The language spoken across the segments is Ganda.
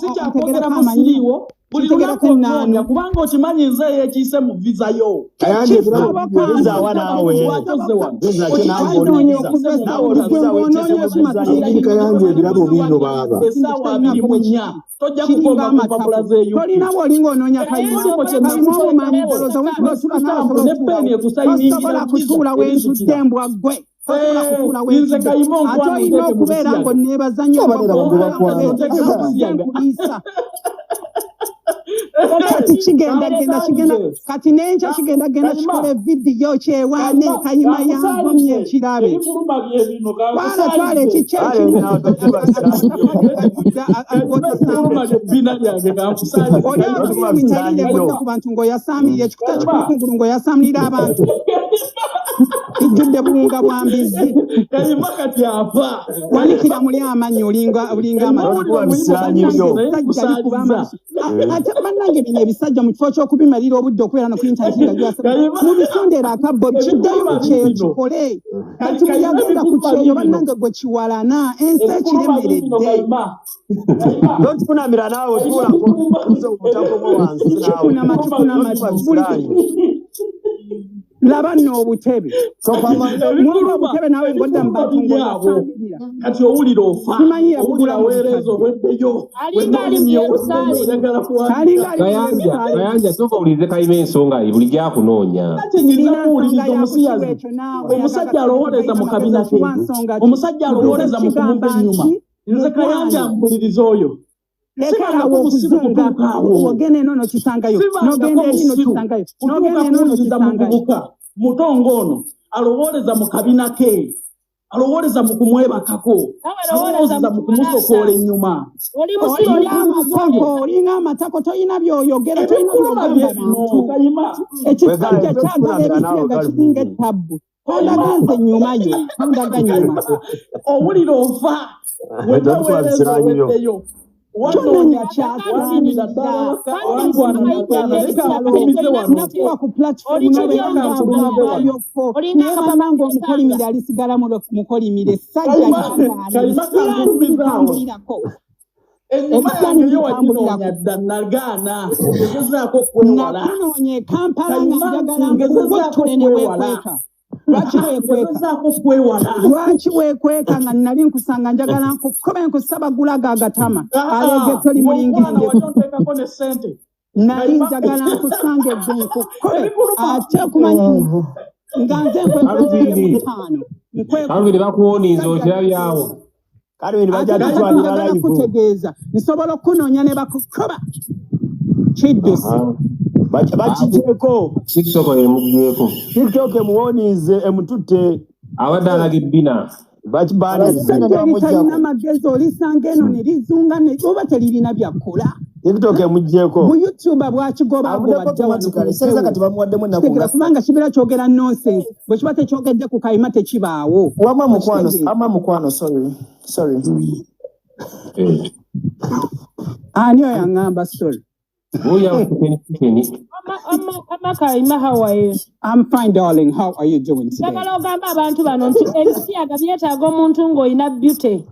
sikyakogera musiriwo buli lunaku onoonya kubanga okimanyi nze yekiise mu visa yo Kayanja visa wanawe Kayanja ebirabo bino baba essaawa 24 tojja kukomba mu mpapula z'eyo tolina bw'olinga onoonya nebbeni ekusayiningira kutuula w'ensudde embwa ggwe nze Kayima olina okubeera ng'onneebaza nnyo kati n'enkya kigenda kikola vidiyo kyewaane Kayima yagumye ekirabe bwana twala ekikyo ku bantu ng'oyasaamira ekikuta kikukungulu ng'oyasaamira abantu kijjudde buwunga bwa mbizi Kayima kati afa wanikira muli amanyi olinga ate bannange bino ebisajja mu kifo ky'okubimalira obudde okubeera no ku intaneti nga gyasaba mubisondera akabbo kiddeyo kyeyo kikole kati yagenda ku kyeyo bannange gwe kiwalana ensi ekiremeredde totukunamira naawe otuulako obutakomo wansi laba nno obutebe obutebe nawe ngodda mubatungo kati owulira ofa owulira weereeza obweddeyo Kayanja tokawulize Kayima ensonga buli gyakunoonya omusajja alowoleza mu kabina ke omusajja alowoleza mu kumuga ennyuma nze Kayanja mpuliriza oyo lekala wokuzunga ogene nono kisangayo nogende eno kisangayo nogende nono kisangayo mutongo ono alowoleza mu kabina ke alowoleza mu kumwebakako alowoleza mu kumusokoola ennyuma olinga amatako toyina byoyogera toyina byogamba Kayima ekisajja kyagala ebisinga kisinga ettabbu ondaganze ennyuma yo ondaga nyuma owulira ova weweweereza weddeyo Chononya nakuwa ku platform n'abananga omukolimire alisigala mukolimire sajja nakunonye Kampala nga njagala nkugottule ne weekweka lwaki weekweka nga nali nkusanga njagala nkukobe nkusaba gulaga agatama alege toli mulingirire nali njagala nkusanga egge nkukobe ate okumanyi nga nze nkwekwekaalubiri bakuwoniiza okirabyawo kale bajja kutwalira live kutegeeza nsobola okunonya ne bakukoba kiddusi bakijeko TikTok emugyeko TikTok emuwonize emututte abadde alaga ebbina talina magezi olisanga eno ne lizunga ne oba telirina byakkola TikTok emugyeko mu YouTube bwakigobagobadde kubanga kibeera kyogera nonsense bwe kiba tekyogedde ku Kayima tekibaawo ama mukwano sorry ani oyo aŋŋamba sorry Kayima, how are you? I'm fine, darling. How are you doing today? Abantu bano nti ebisiyaga byetaaga omuntu ng'olina beauty.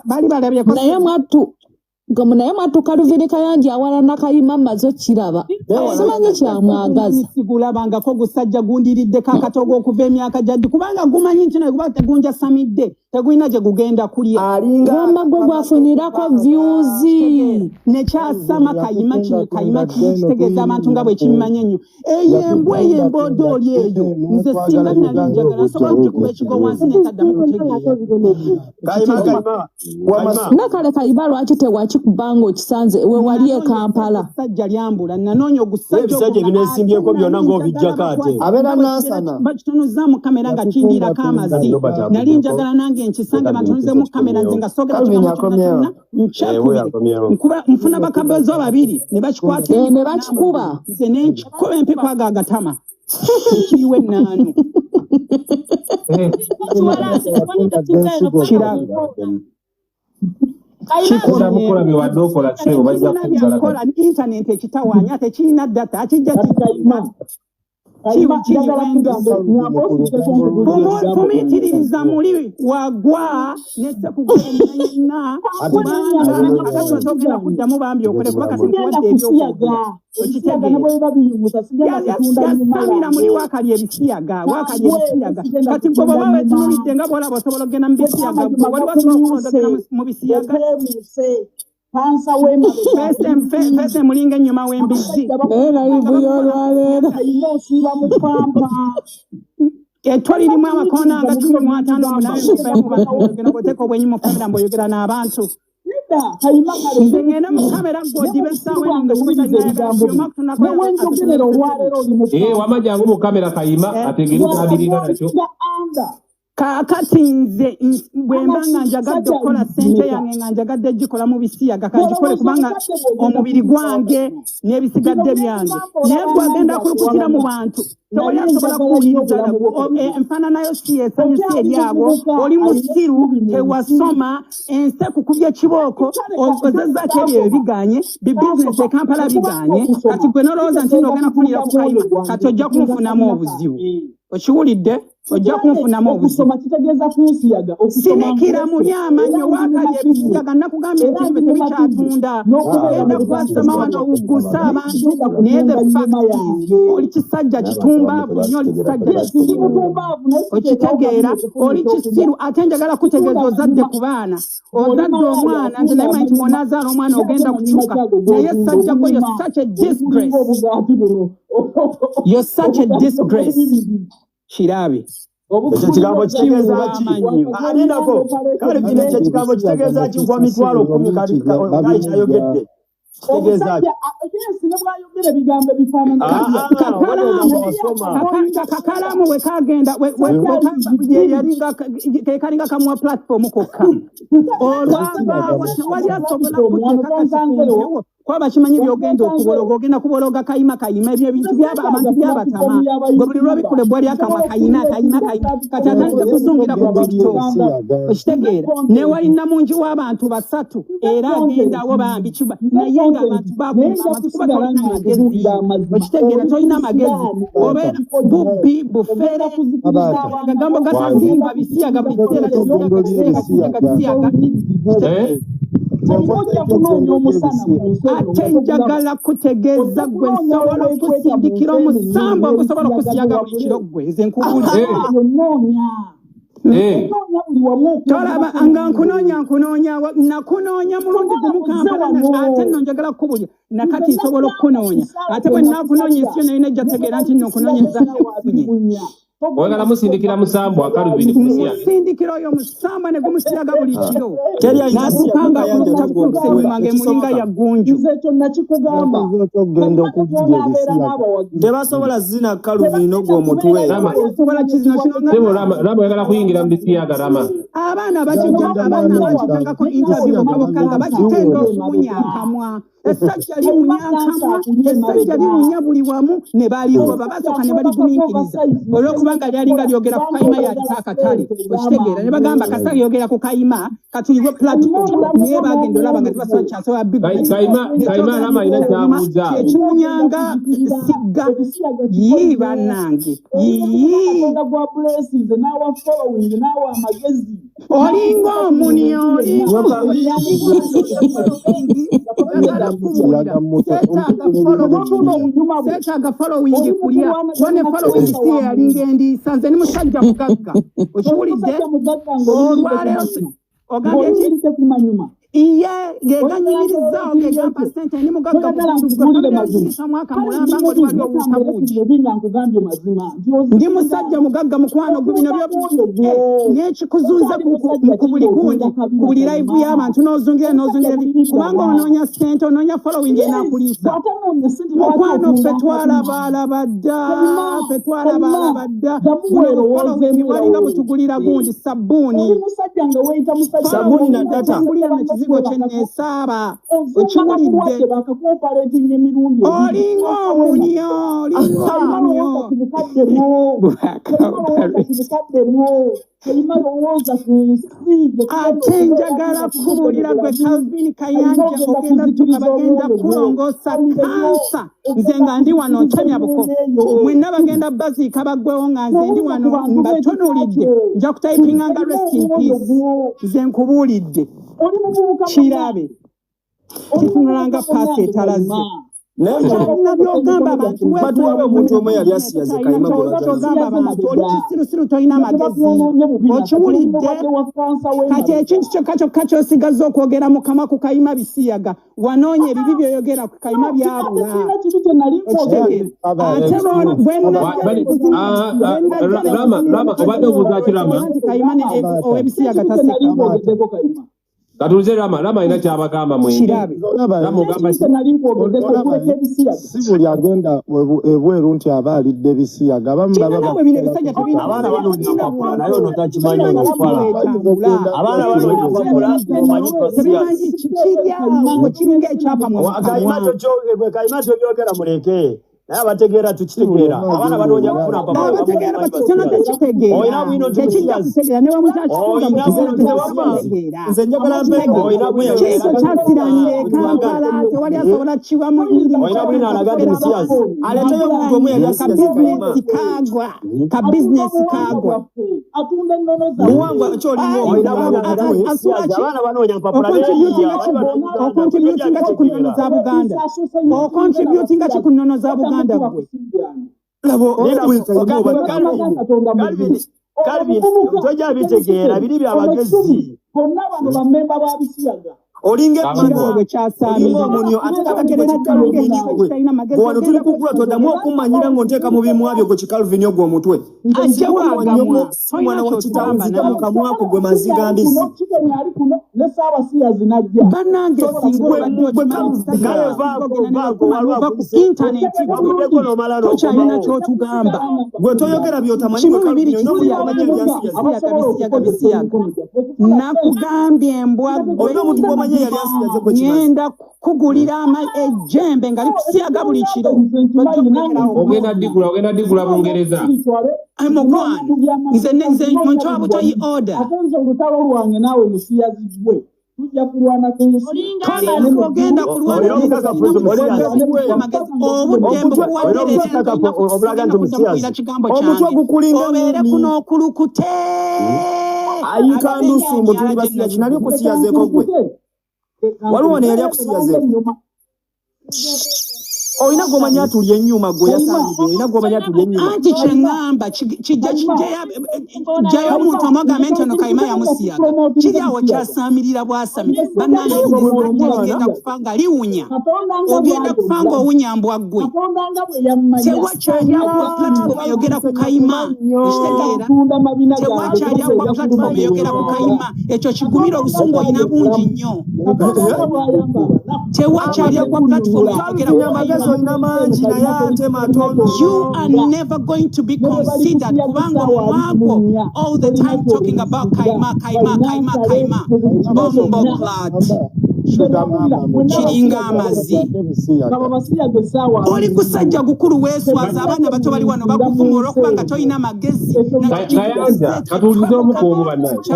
Bali balabye naye mwattu Kaluviri Kayanja awalana Kayima mazo kiraba simanyi kyamwagaza sigulabangako gusajja gundiriddeko akatogo okuva emyaka gyaddi kubanga gumanyi nti naye kuba tegunja samidde tegulina gye gugenda kulya gomba gwe gwafunirako views nekyasama Kayima kitegeeza abantu nga bwe kimmanya ennyo eyembwa eyemboodo oli eyo nze singa nali njagala nsobola okikuba ekigo wansi netaddamu kutegeera nakale Kayima lwaki tewakikubanga okisanze we wali e Kampala sajja lyambula nanoonya ogusajja ebinesimbyeko byonna ng'obijjako ate abeera nansana bakitunuza mu kamera nga kindiirako amazzi nali njagala nange nkisange batunuze mu kamera nze nga soogera nkuba nfuna bakabezo babiri ne bakikwata ne bakikuba nze nenkikuba empiko ago agatama ekiriwo ennaanu kola internet ekitawaanya tekirina data akijja Kayima Kumitiririza muli wagwa nese kugenda akatogera kuddamu bambi okole kuba kati nkuwadde ebyokusiyaga okitegeera muli wakali ebisiyaga kati gwe baba wetunulidde nga bwolaba osobola okgenda mu bisiyaga wali wasobola okulondogera mu bisiyaga fese mulinga ennyuma w'embizzi etwalirimu amakoona nga 15 oteeka obwenyi mu famira mb'oyogera n'abantu nze ngenda mu kamera gw'odiba essaawa eno nga wamajangu mu kamera Kayima ategere kadirina nakyo kaakati nze bwe mba nga njagadde okukola ssente yange nga njagadde gikola mu bisiyaga kagikole kubanga omubiri gwange n'ebisigadde byange naye gwagenda kulukutira mu bantu tewali asobola kuwuliriza enfaananayo si esanyusi eri abo oli musiru tewasoma ensi ekukubye kibooko ogezaako ebyo biganye bibizinesi ekampala biganye kati gwe nolowooza nti nogenda kufunira ku Kayima kati ojja kumufunamu obuzibu okiwulidde ojja kunfunamu obuzibu sirikira muli amanyo wakalya ebisiyaga nakugambye nti ebyo tebikyatunda ogenda kwasama wano obugusa abantu naye the fact oli kisajja kitumbaavu nnyo oli kisajja kisiru okitegeera oli kisiru ate njagala kutegeeza ozadde ku baana ozadde omwana nti naye manyi nti mwonaazaala omwana ogenda kukyuka naye sajja gwe you're such a disgrace you're such a disgrace Shirabe. Ekyo kigambo kitegeeza ki? Anendako kale kino ekyo kigambo kitegeeza ki kwa mitwalo 10 kali kyayogedde kitegeeza ki? Kakalamu we kagenda yalinga kekalinga kamwa platform kokka olwaba wali asobola kuteeka kwaba kimanyi byogenda okubologa ogenda kubologa Kayima ebyo ebintu byaba abantu byabatama gwe buli lwabikule bwali akamwa Kayima kati atandika kuzungira ku TikTok okitegeera ne walina mungi w'abantu basatu era agendawo bambi kiba naye nga abantu bakuba tolina magezi okitegeera tolina magezi obeera bubbi bufere agagambo gatazimba bisiyaga buli kiseera ate njagala kutegeeza gwe nsobola okusindikira omusambo ogusobola okusiyaga buli kiro gwe nze nkubuulira tolaba nga nakunoonya mulundi gumu Kampala ate nno njagala kukubulya nakati nsobola okukunoonya ate bwe naakunoonya ensi yo nayo nejja tegeera nti nno okunoonyeza kufunye oyagala musindikira musambo akalubiri kusiyaga musindikira oyo musamba ne gumusiyaga buli kiro nakukanga kusenyumange mulinga ya gunju tebasobola zina kalubiri n'ogwo omutwe Rama oyagala kuyingira mu bisiyaga Rama abaana bakijjangako interview bakabokanga bakitenda okumunyakamwa essajja limunya buli wamu ne baligoba basooka ne baligumiikiriza olw'okubanga lyalinga lyogera ku Kayima yaliko akatale okitegeera ne bagamba kasale yogera ku Kayima katuyiwe platform naye bagenda olaba nga tebasobola kyasobola Kayima Rama alina kyabuuza kyekimunyanga sigga yii bannange olinga omuni seetaaga following kulya wane following si yalinga endiisa nze ni musajja mugagga okiwulidde olwaleero ogambye ekiyise kumanyuma iye geganyumirizawo gegampa sente ni mugagga mukuisa mwaka mulamba ng'oliwali obutabuugi ndi musajja mugagga mukwano gubino n'ekikuzunze ku buli gundi ku buli live y'abantu n'ozungira kubanga onoonya sente onoonya following enaakuliisa mukwano ffe twalabaalaba dda following walinga butugulira gundi sabbuuni na data ekizigo kye nneesaaba okiwulidde olinga omunyo ate njagala kubuulira gwe Calvin Kayanja ogenda bagenda kulongoosa kansa nze nga ndi wano ntamya buko mwenna bagenda baziika baggwewo nga nze ndi wano mbatunuulidde nja kutayipinga nga rest in peace nze nkubuulidde kirabe kitunulanga paasi etalaze nabyogamba abantu batwabe omuntu omwe yali asiyaze Kayima gogamba abantu oli kisirusiru tolina magezi okiwulidde kati ekintu kyokka kyosigaza okwogera mukama ku Kayima bisiyaga wanoonya ebibi byoyogera ku Kayima byabula Rama obadde obuuza ki Rama Kayima ow'ebisiyaga taseka katuuze Rama ina kyabagamba mwenge Rama ogamba si buli agenda ebweru nti aba alidde ebisiyaga abamu abaana banonyakwakola naye ono takimanyi okukola abaana banonyakwakola Kayima tobyogera muleke naye abategeera tukitegeera abaana banoonya kufuna nze njagala oyina bwina alagadde musiyazi aleeteyo omuntu omu yali asiyazi ka bizinesi kagwa luwangwa kyolinga oyina abaana banoonya mpapula okontributinga kikunonoza Buganda okontributinga kikunonoza Buganda gwe Calvin tojja bitegeera biri byabagezi olinga omunyo ate wano tuli kugula toddamu okumanyira ng'onteeka mu bimwabyo gwe kikalvini ogwo omutwe mwana wakitanzika mu kamwako gwe maziga mbisi bannange tokyalina kyotugamba gwe toyogera byotamanyi nakugambye embwa ngenda kugulira ejjembe nga likusiyaga buli kiro ogenda digula Bungereza mugwana nze ntwa butoyi order ogenda kulwana kigambo obeere kuno okulukute ayikandusimbu tuli basiyazi nali okusiyazeeko gwe waliwo ne yali akusiyazeeko oyina gwomanya atulya ennyuma gwe yasangidde oyina gwomanya atulya ennyuma anti kyeŋŋamba jjayo omuntu omwagambe nti ono Kayima yamusiyaga kiri awo kyasaamirira bwasamira bannange ogenda kufa nga liwunya ogenda kufa ng'owunya mbwa ggwe tewakyalyawo platform eyogera ku Kayima ekitegeera tewakyalyawo platform eyogera ku Kayima ekyo kigumira obusungu oyina bungi nnyo tewakyalyawo platform eyogera ku Kayima. You are never going to be considered all the time talking about Kayima. Bombo clot. Kiringa amazi oli kusajja gukulu weeswaza abaana bato bali wano bakuvuma olwokubanga toyina magezi Kayanja katuulize omukoomu bannange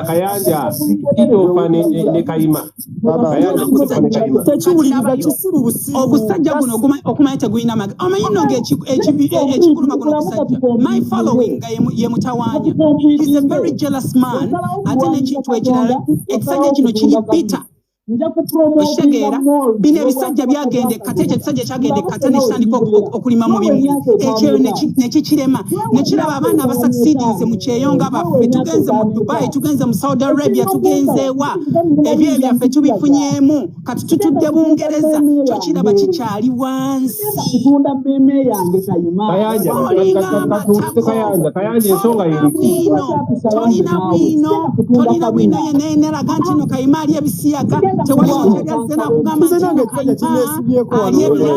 Kayanja kitofa ne Kayima tekiwuliriza kisiru busiru obusajja buno okumanya tegulina magezi omanyi nno ekikuluma guno obusajja my following nga ye mutawaanya is a very jealous man ate n'ekintu ekirala ekisajja kino kiri bitter ekitegeera bino ebisajja byagende kate ekyo ekisajja kyagende kate nekitandika okulima mu bimuli ekyo nekikirema nekiraba abaana abasucceedinze mu kyeyonga baffe tugenze mu Dubai tugenze mu Saudi Arabia tugenze wa ebyo ebyaffe tubifunyemu kati tutudde Bungereza kyo kiraba kikyali wansi Kayanja ensonga yeriki tolina bwino yeneeneraga nti no Kayima ali ebisiyaga tewali kyegazze nakugamba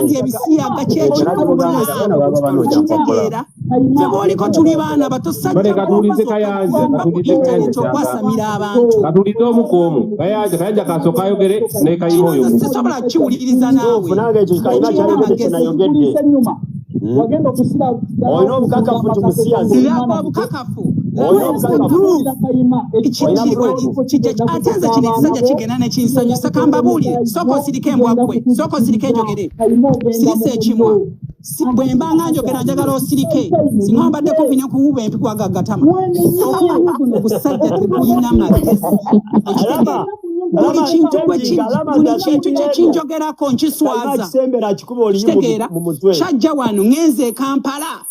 nti ebisiyaga kyekitegeera Teboliko tuli baana bato sajja Baleka tuulize Kayanja, katuulize internet Kayanja. okwasamira abantu. Katuulize omukuumu. Kayanja kasooka ayogere ne Kayima oyo. Sisobola kiwuliriza naawe. Funanga ekyo Kayima kyayogedde kyenayogedde. wagenda okusira Olina obukakafu nti musiyazi. Sirako obukakafu. Olina obukakafu. Atenze kino ekisajja kigenda nekinsanyusa kambabuulire. Sooka osirike embwa ggwe. Sooka osirike enjogere. Sirisa ekimwa. Bwe mba nga njogera njagala osirike. Singa mbadde kumpi ne kuwuba empikwaga gatama. Omulimu guno gusajja tegulina magezi. Buli kintu kyekinjogerako nkiswaza. Kitegeera kyajja wano ngenze e Kampala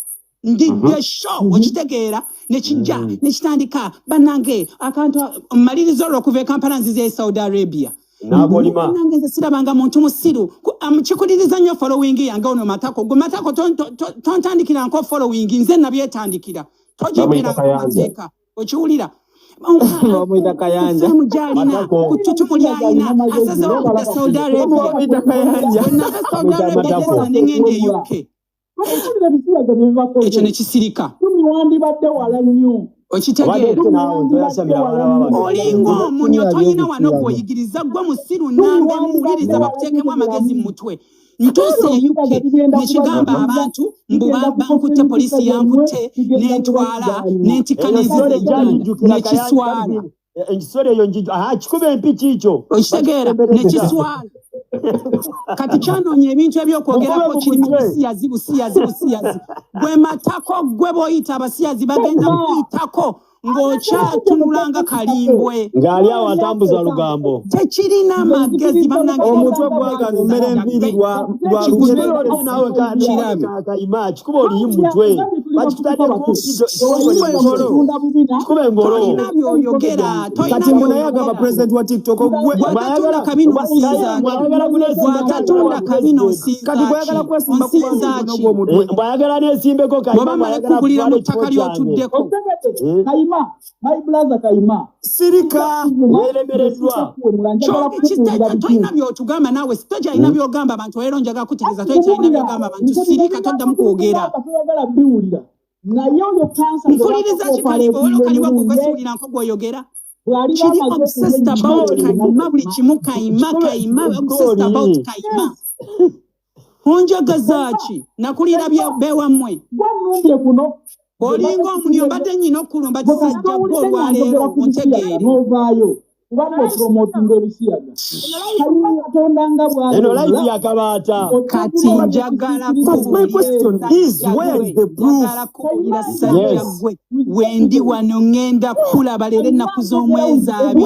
ndidde show okitegeera nekijja nekitandika bannange akantu malirizo okuva e Kampala nzize e Saudi Arabia. Nange nze sirabanga muntu musiru kikuliriza nnyo following yange ono Matako gwe Matako tontandikira nko following nze nabyetandikira tojegeranga mateeka okiwulira Mwita Kayanja. Mujalina kututumulyaina asazewo okuda Saudi Arabia. Mwita Kayanja. Saudi Arabia lesa nengende e UK. Ekyo nekisirika. wandibadde wala nnyo Okitegeera olinga omunyo toyina wano gw'oyigiriza gwe musiru nambe muwuliriza bakuteekemu amagezi mu mutwe. Ntuuse e UK nekigamba abantu mbu bankutte polisi yankutte nentwala nentika nenziza Uganda nekiswala. Ekisolo eyo njiju kikuba empiki ekyo. Okitegeera nekiswala. Kati kyanoonya ebintu ebyokwogerako kirimu busiyazi. Gwe Matako gwe b'oyita abasiyazi bagenda kuyitako ng'okyatunulanga kalimbwe. Ng'ali awo atambuza lugambo. Tekirina magezi bannange. Omutwe gwagala mmere enviiri lwa nawe Kayima kikuba oli mutwe. Bakitadde kikuba engolo. By'oyogera Kati munayagamba president wa TikTok gwatunda kabino nsinza. Gwatunda kabino nsinza. Kati gwagala kwesimba mbwayagala n'esimbeko Kayima bw'abamala kugulira mu ttaka ly'otuddeko. Kayima my brother Kayima sirika weremereddwa toyina by'otugamba naawe tokyalina by'ogamba abantu era njagala kutegeeza tokyalina by'ogamba abantu sirika toddamu kwogera mpuliriza kikalibo wala okaliwa gwekwesiwulira nko gw'oyogera kiri obsessed about Kayima buli kimu Kayima obsessed about Kayima onjagaza ki nakulira bewammwe gwanumbye kuno olinga omunyo mbadde nnyina okulumba kisajja gwe olwaleero ontegeere novaayo kubanga opromotinga ebisiyaga Kayima Katonda nga eno live yakabaata kati njagala kuwulira sajja gwe wendi wano ŋŋenda kulaba leero ennaku z'omwezi abiri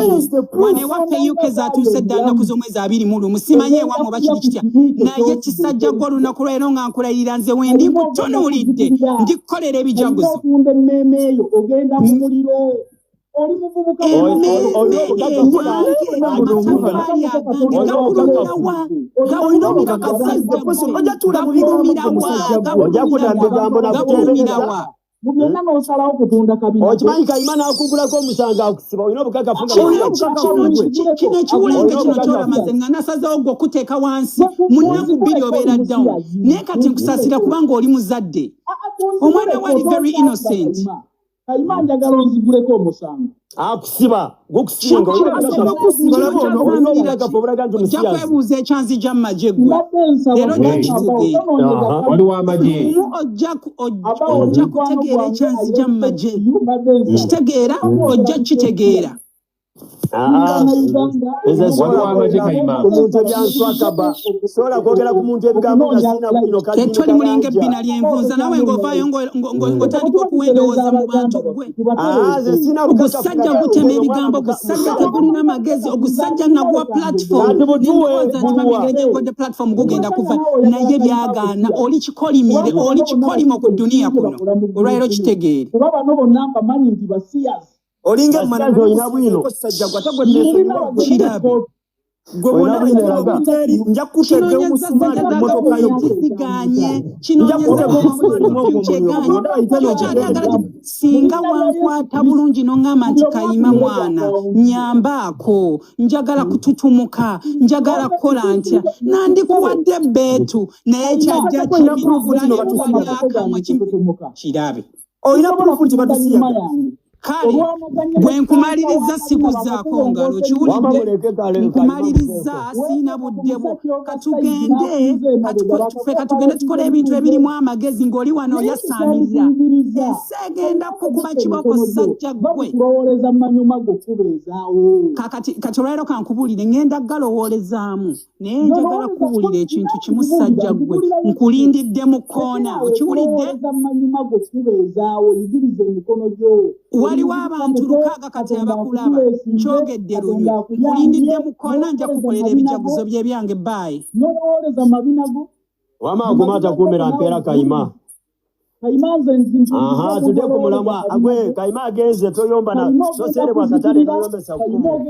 wano ewaffe UK zaatuuse ddala ennaku z'omwezi abiri mu lumu simanye ewamu oba kiri kitya naye kisajja gwe olunaku lwaleero nga nkulayirira nze wendi kutunuulidde ndikukolera ebijaguzo okunda emmeeme eyo ogenda mu muliro oli muvubuka byonna n'osalawo kutunda kabina okimanyi Kayima n'akugulako omusanga akusiba olina obukakafu kino ekiwulenga kino kyolamaze nga nasazewo gwe okuteeka wansi mu nnaku bbiri obeera ddawo naye kati nkusaasira kubanga oli muzadde omwana wali very innocent. Kayima njagala onziguleko omusango akusiba gukusinga ojja kwebuuza ekyanzija mu magye gwe leero nakitugeera oli w'amagye ojja kutegeera ekyanzija mu magye kitegeera ojja kitegeera omuntu ebyanswakaba sobola kwogera ku muntu ebigambo ketwali mulinga ebbina lyenvunza nawe ng'ovaayo ng'otandika okuwa endowooza mu bantu gwe ogusajja gutema ebigambo ogusajja tegulina magezi ogusajja naguwa platform nendowooza nti bamengere gyengodde platform gugenda kuva naye byagaana oli kikolimire oli kikolimo ku duniya kuno olwaleero kitegeere kuba bano bonna mbamanyi nti basiyazi olinga mwana olina bwino kirabe gwe bona bayiteri nja kutega omusumali ku motoka yo kisiganye kinonyeza singa wankwata bulungi nongamba nti Kayima mwana nyambaako njagala kututumuka njagala kukola ntya nandikuwadde beetu naye kyajja kirabe oyina pulufu nti batusiyaga kale bwe nkumaliriza sikuzaako ngalo kiwulidde nkumaliriza siina buddebo katugende tukole ebintu ebirimu amagezi ng'oli wano oyasaamirira ensi egenda kukuba kiboko sajja ggwe kati olwaleero kankubuulire ngenda galowoolezaamu naye njagala kubuulira ekintu kimu sajja ggwe nkulindidde mu kkoona okiwulidde waliwo abantu 6 kati abakulaba nkyogedde lunywe nkulindidde mu kkoona nja kukolera ebijaguzo by'ebyange baayi wama akumata kumera mpeera Kayima aha tudde ku mulamwa agwe Kayima agenze toyomba na sosere bwa katale noyombesa kumu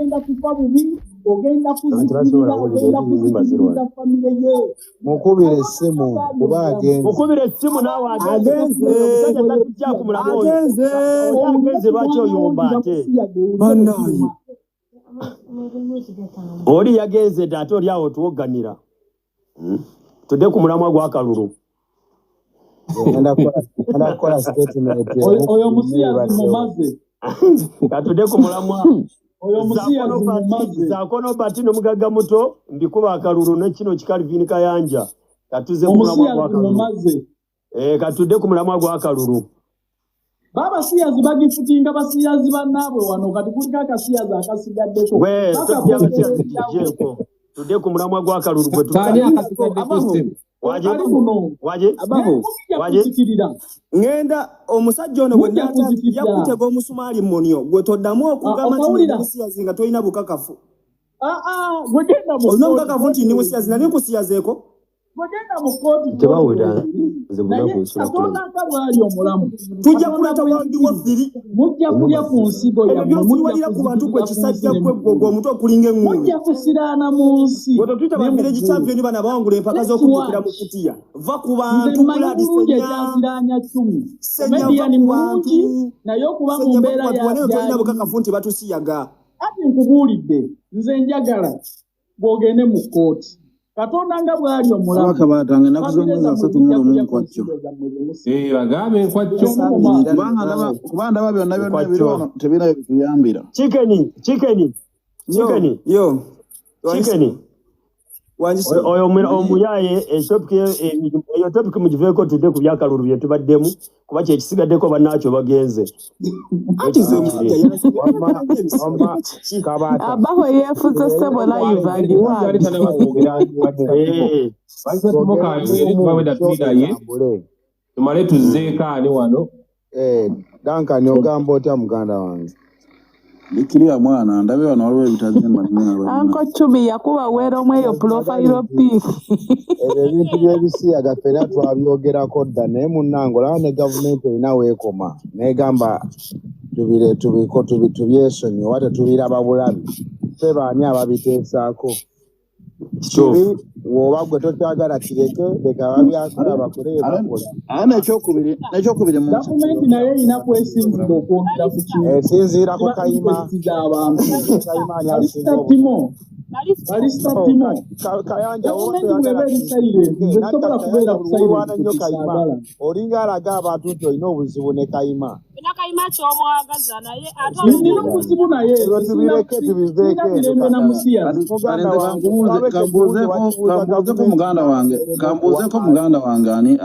mukubire essimu kuba agenze mukubire essimu nawe agenze omusajja takujja ku mulamwa agenze lwaki oyomba ate banayi oli yagenze dde ate oli awo tuwoganira tudde ku mulamwa gwa kalulu ndakola statement oyo musiyazi mumaze katudde ku mulamwa oyo musiyazi mumaze zakono bati nomugaga muto mbikuba akalulu nekino kikalivini Kayanja katuze ku mulamwa gwa mumaze katudde ku mulamwa gwa kalulu baba siyazi bagifutinga basiyazi banabwe wano kati kulika akasiyazi akasigaddeko we tujeko tudde ku mulamwa gwa kalulu gwe Tani akasigadde kusema waje ngenda omusajja ono bwe yakutega omusumaali monyo gwe toddamu okugamba nti musiyazi nga tolina bukakafu olina bukakafu nti ndi musiyazi nali nkusiyazeeko tebawera tujja kuleta wandiwo ffiri mujja kulya ku nsigo yammwe ku bantu gwe kisajja gwe omutwe okulinga eŋŋungu mujja kusiraana mu nsi gwe totuyita ba village champion bana bawangula empaka z'okujjukira mu kutiya va ku bantu kuladisenya mediani mulungi naye okuba mu mbeera tolina bukakafu nti batusiyaga ati nkubuulidde nze njagala bw'ogende mu kkooti Katonda nga bwali omulamu akabatange nakuzongeza 3 nkwacyo bagambe nkwacyo kubanga byonna biri wano tebina bituyambira chicken oyo omuyaye eyo topic mugiveeko tudde ku byakalulu bye tubaddemu kuba kyekisigaddeko bannakyo bagenze abaho yeefuza ssebo live agiwandi tumale tuzzeekaani wano Dankani ogamba otya muganda wange Likiriya mwana ndabe wano waliwo ebitazimba Anko Chumi yakuba wera omwe yo profile piece ebintu by'ebisiyaga ffenna twabyogerako dda naye munnange olaba ne gavumenti erina weekoma negamba tubyesonyi oba tetubiraba bulabi ffe baani ababiteesaako kibi woba gwe tokyagala kireke leka babyakola bakole bakola nekyokubiri mu gavumenti naye erina kwesinzira okwongera ku kintu esinziira ku Kayima Balista Timo Kayanja olinga alaga abantu nti olina obuzibu ne Kayima kyomwagaza naye nina obuzibu naye tubiveeko na musiyazi kambuuzeko muganda wange ani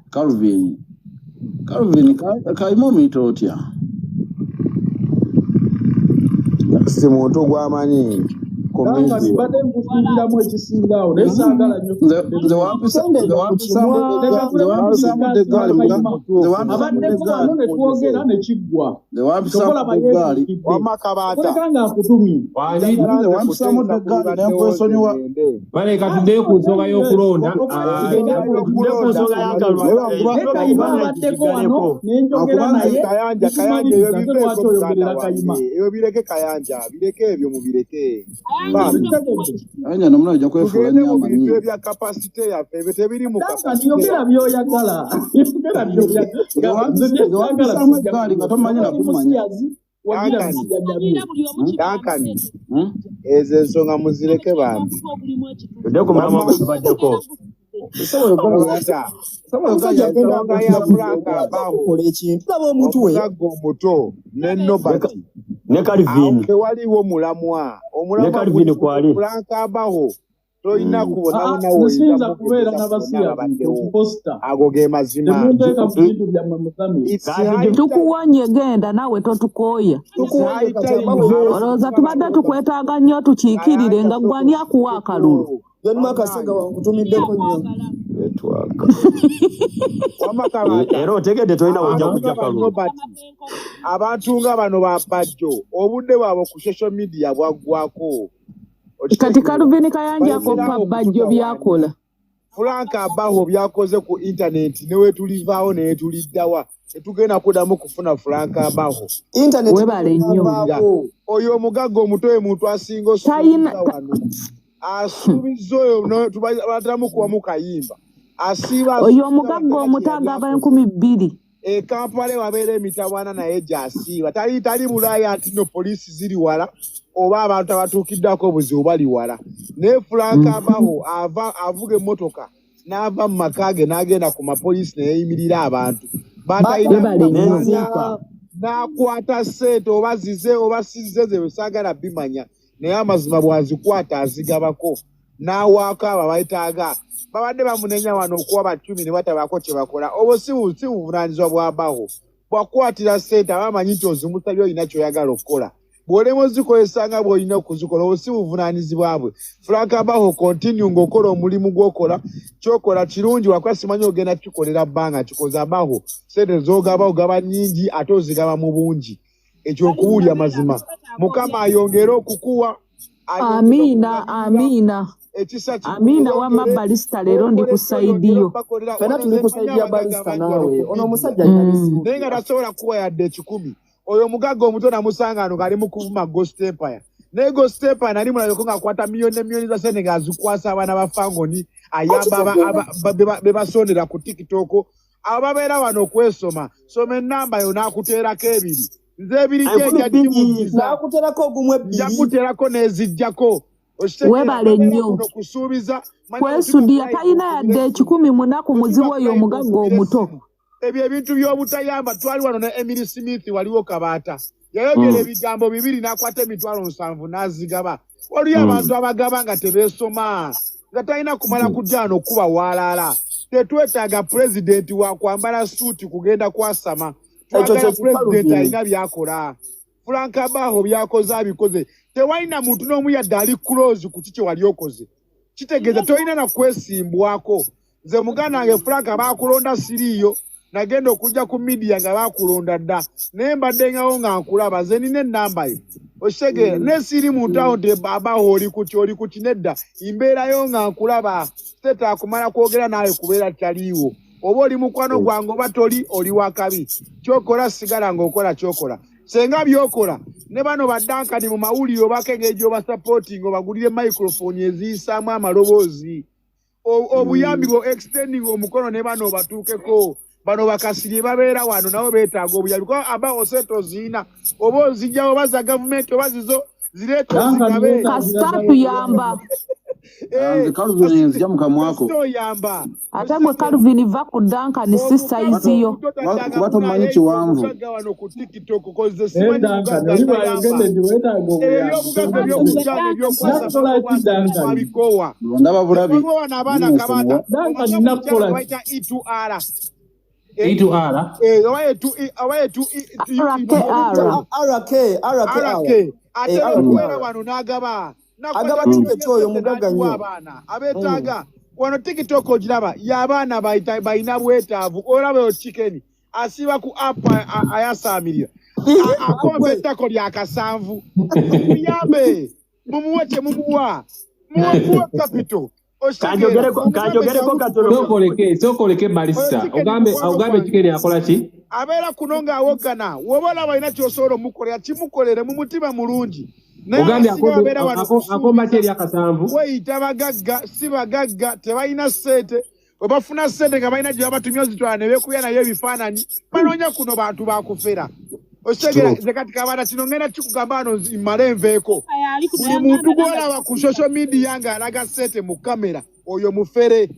Calvin Kayima omuyita otya si muntu gwamanyi baleka tuddeyo ku nsonga y'okulonda ebyo bireke Kayanja bireke ebyo mubireke Kayanja nomuna ajja kwefuula tugende mu nnyama bintu nnyingi. ebya kapasite yaffe ebyo tebiri mu yogera by'oyagala yogera Ngewambisamu eggaali nga tomanyi na kumanya. Dankani ezo ensonga muzireke bambi Ndeko mulamu baddeko. ensonga ya Franka baho ekintu laba omuntu we omugagga omuto ne Nobati ne Calvin. tewaliwo mulamwa Ne Calvin kwali. Franka baho toyina kubonabona nsinza kubeera n'abasiyazi ku posta ago ge mazima temunteeka mu bintu byammwe musami Tukuwonye genda nawe totukooya. Olowooza tubadde tukwetaaga nnyo tukiikirire nga gwani akuwa akalulu. Yonna akasenga wankutumiddeko nnyo. Era otegedde tolina wojja kujja kalulu. abantu nga bano ba Bajjo obudde bwabwe ku social media bwaggwako Kati Calvin Kayanja akoppa Bajjo byakola. Franka Baho byakoze ku internet newe tulivaawo ne tuliddawa tetugenda kuddamu kufuna Franka Baho Internet Webale nnyo. oyo omugagga omuto ye muntu asinga osuubiza wano asuubiza oyo tubateramu kuwamu kayimba asiiba Oyo omugagga omutaaga aba 2,000. Kampala wabeera emitawaana naye gy'asiiba tali Bulaaya ati no poliisi ziri wala oba abantu abatuukiddako obuzibu bali wala naye Franka Baho avuga emmotoka n'ava mu maka ge n'agenda ku mapoliisi neyeyimirira abantu n'akwata ssente oba zize oba sizze ze saagala bimanya naye amazima bwazikwata azigabako n'awaako abo bayitaaga babadde bamunenya wano okuwa ba 10 ne batabako kye bakola obwo si buvunaanyizibwa bwa Baho bwakwatira ssente abamanyi nti ozimusabye olina kyoyagala okukola bw'olema ozikozesanga bw'olina okuzikola obwo si buvunaanyizibwa bwe Franka Baho continue ng'okola omulimu gw'okola kyokola kirungi wakuba simanyi ogenda kikolera bbanga kikoza Baho ssente z'ogaba ogaba nnyingi ate ozigaba mu bungi ekyo okuwulya mazima Mukama ayongere okukuwa Amina wama balista leero ndi ku saidiyo. Fena tuli ku saidi ya balista nawe. Ono omusajja yalisimu. Naye nga tasobola kuwa yadde 10. Oyo omugagga omuto namusanga ano ng'ali mu kuvuma Ghost Empire. Naye Ghost Empire nali mulabeko ng'akwata miliyoni za ssente ng'azikwasa abaana ba Fangoni ayamba be basondera ku TikTok. Abo babeera wano okwesoma. Soma ennamba yo n'akuteerako 2. Nze 2 gyejja dimuziza. N'akuteerako ogumu 2. Yakuteerako n'ezijjako. Webale nnyo. Kwesudia talina yadde 10 munaku muzibu oyo omugagga omuto. Ebyo ebintu by'obutayamba twali wano ne Emily Smith waliwo Kabaata yayogera ebigambo 2 n'akwata emitwalo 7 n'azigaba waliyo abantu abagaba nga tebeesoma nga talina kumala kujja wano okuba walaala tetwetaaga pulezidenti wa kwambala suuti kugenda kwasama twagala pulezidenti alina byakola Franka Baho byakoze abikoze tewalina muntu n'omu yadde ali close ku kiki wali okoze kitegeeza tolina na kwesimbwako nze muganda wange Franka baakulonda siriiyo nagenda okujja ku media nga bakulonda dda naye mbadde ngawo nga nkulaba ze nina ennamba ye okitegeera nesiri muntu awo nti Baho oli ku kinedda imbeerayo nga nkulaba siteta kumala kwogera naawe kubeera taliiwo oba oli mukwano gwange oba toli oli wakabi kyokola sigala ng'okola kyokola senga byokola ne bano baddankani mu mawulire obakenge gy'obasupporting obagulire microphone eziyisaamu amaloboozi obuyambi bwo extending omukono ne bano batuukeko bano bakasiri babeera wano nabo beetaaga obuyambi kuba Baho seto ziina oba ozijjawo baza gavumenti oba zizo zireeta ozigabe kasita tuyamba Calvin nzija mu kamwako. Ate gwe Calvin va ku Duncan si size yo. Kuba tomanyi kiwanvu. Ndaba bulabi. Agaba tiketi oyo mugagga nnyo abeetaaga wano TikTok ogiraba y'abaana bayina bwetaavu olaba chicken asiba ku app ayasaamirira akomba ettako lya kasanvu muyambe mumuwe mumuwa muwe capital kanjogereko katono sokoleke balista ogambe chicken akola ki abeera kuno ng'awogana woba olaba alina ky'osobola omukolera kimukolere mu mutima mulungi Ogambye akomba teri akasanvu. Weyita bagagga si bagagga tebalina ssente bwe bafuna ssente nga balina gye babatumya ozitwala ne beekuya nayo ebifaananyi banoonya kuno bantu bakufera osegera nze kati kabanda kino ngenda kikugamba wano mmale nveeko buli muntu gw'olaba ku social media ng'alaga ssente mu kamera oyo mufere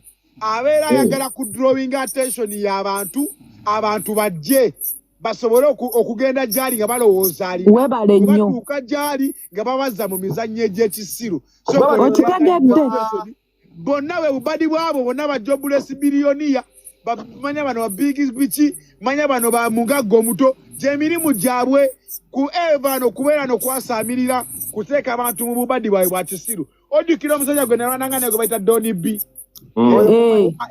abeera ayagala ku drawing attention y'abantu abantu bajje basobole okugenda gyali nga balowooza ali webale nnyo batuuka gyali nga babazza mu mizannyo egy'ekisiru okitegedde bonna bwe bubadi bwabo bonna ba jobless biliyoniya manya bano ba big biki manya bano ba mugaggo omuto gy'emirimu gyabwe ku evano kubeera nokwasaamirira kuteeka abantu mu bubadi bwawe bwa kisiru ojjukira omusajja gwe nabananga nego bayita Doni B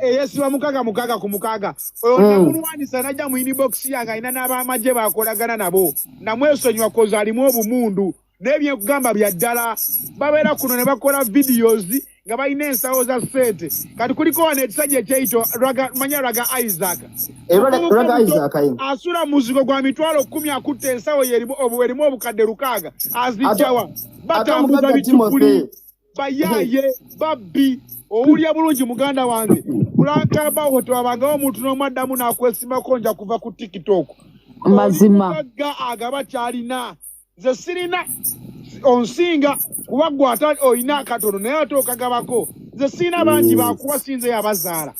eyesiba mukaaga ku mukaaga oyo namulwanisa najja mu inbox yange alina n'abamagye bakolagana nabo namwesonyiwa koza alimu obumundu n'ebyekugamba bya ddala babeera kuno ne bakola videos nga balina ensawo za ssente kati kuliko wano ekisajja ekyeyito manya Raga Isaac asula muzigo gwa mitwalo 10 akutte ensawo erimu obukadde 600 azijjawa batambuza bitukuli bayaye babbi owulya bulungi muganda wange kulankabaho twabangawo omuntu n'omwaddamu n'akwesimbako nja kuva ku TikTok mazima agaba kyalina nze sirina onsinga kuba gwata oyina katono naye ate okagabako nze sirina bangi bakuba sinze yabazaala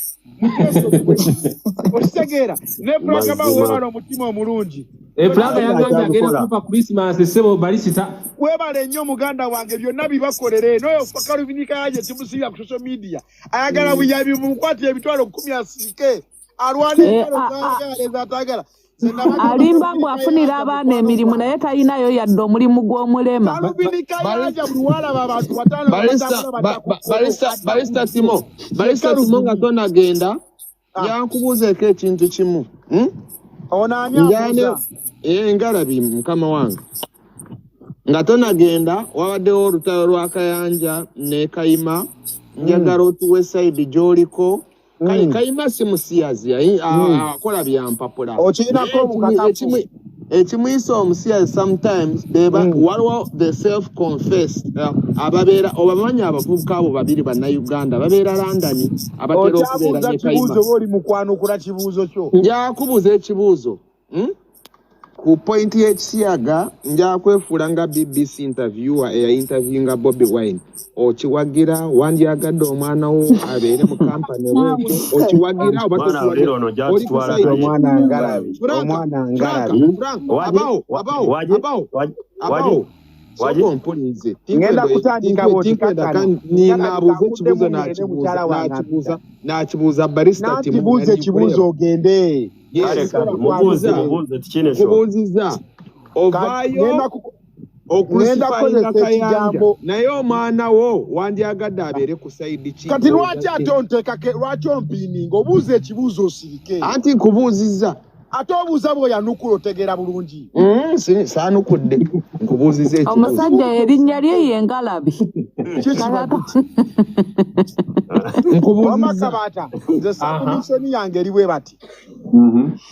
okitegeera ne pulagabawo webala omutima omulungi Plaga yagambye agenda kufa Christmas sebo balisita webale nnyo muganda wange byonna bibakolere noyo fakalubinika yaje timusirira ku social media ayagala buyabi mukwati ebitwalo 10 asike alwane atagala alimba mbu afunira abaana emirimu naye talinayo yadde omulimu gw'omulema balista timo nga tonagenda yankubuuzeeko ekintu kimu ngalabi mukama wange nga tonagenda wabaddewo olutalo lwa Kayanja ne Kayima njagala otuwe side gy'oliko Kayima si musiyazi akola byampapula ekimuyisa omusiyazi sometimes waliwo the self confessed ababeera obamanya abavubuka abo babiri bannayuganda babeera London abatera okubeera ne Kayima njakubuuza ekibuuzo ku point y'ekisiyaga njakwefuula nga BBC interviewer interviewinga Bobi Wine okiwagira wandyagadde omwana wo abeere mu kampani we okiwagira ngenda kutandika nakibuuza barista timubuuza ekibuuzo ogende kubuuziza ovaayo okusifayinga Kayanja naye omwana wo wandyagadde abeere ku sayidi ki kati lwaki ate onteekake lwaki ompiininga obuuza ekibuuzo osirike anti nkubuuzizza ate obuuza bw'oyanukula otegeera bulungi saanukudde nkubuuziza ekibuuzo omusajja erinnya lye ye Ngalabi Wamakabata nze sakumisoni yange eriwe bati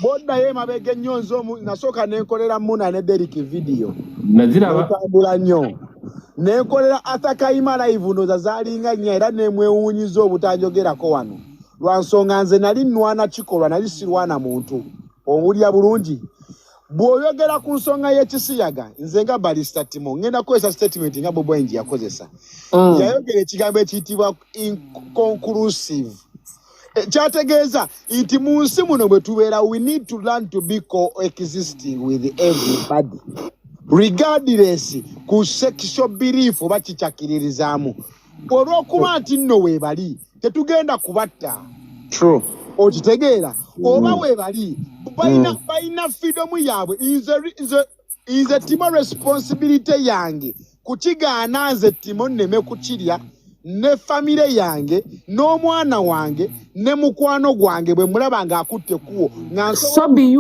boddayo emabega ennyonzo nasooka nenkolera Muna ne Derek video natambula nnyo nenkolera ata Kayima live ndoza zaalinga nnyo era nemwewuunyiza obutanjogerako wano lwa nsonga nze nali nnwana kikolwa nali sirwana muntu owulya bulungi bw'oyogera ku nsonga y'ekisiyaga nze nga balista timo ngenda kukozesa statement nga Bobi Wine yakozesa yayogera ekigambo ekiyitibwa inconclusive kyategeeza nti mu nsi muno bwe tubeera we need to learn to be coexisting with everybody regardless ku sexual belief oba kikyakiririzaamu olw'okuba nti nno weebali tetugenda kubatta okitegeera oba weebali balina freedom yaabwe nze timo responsibility yange kukigaana nze timo nneme kukirya ne famire yange n'omwana wange ne mukwano gwange bwe mulaba ng'akutte kuwo sobi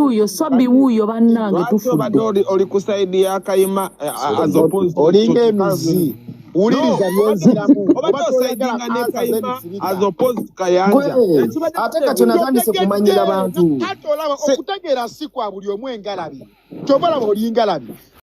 wuuyo bannange tufudde oli ku sayidi ya Kayima olinga emizi uliriza byenziramu oba tosayidinga ne Kayima as opposed to Kayanja ate kati natandise kumanyira abantu okutegeera si kwa buli omu engalabi kyobalaba oli ngalabi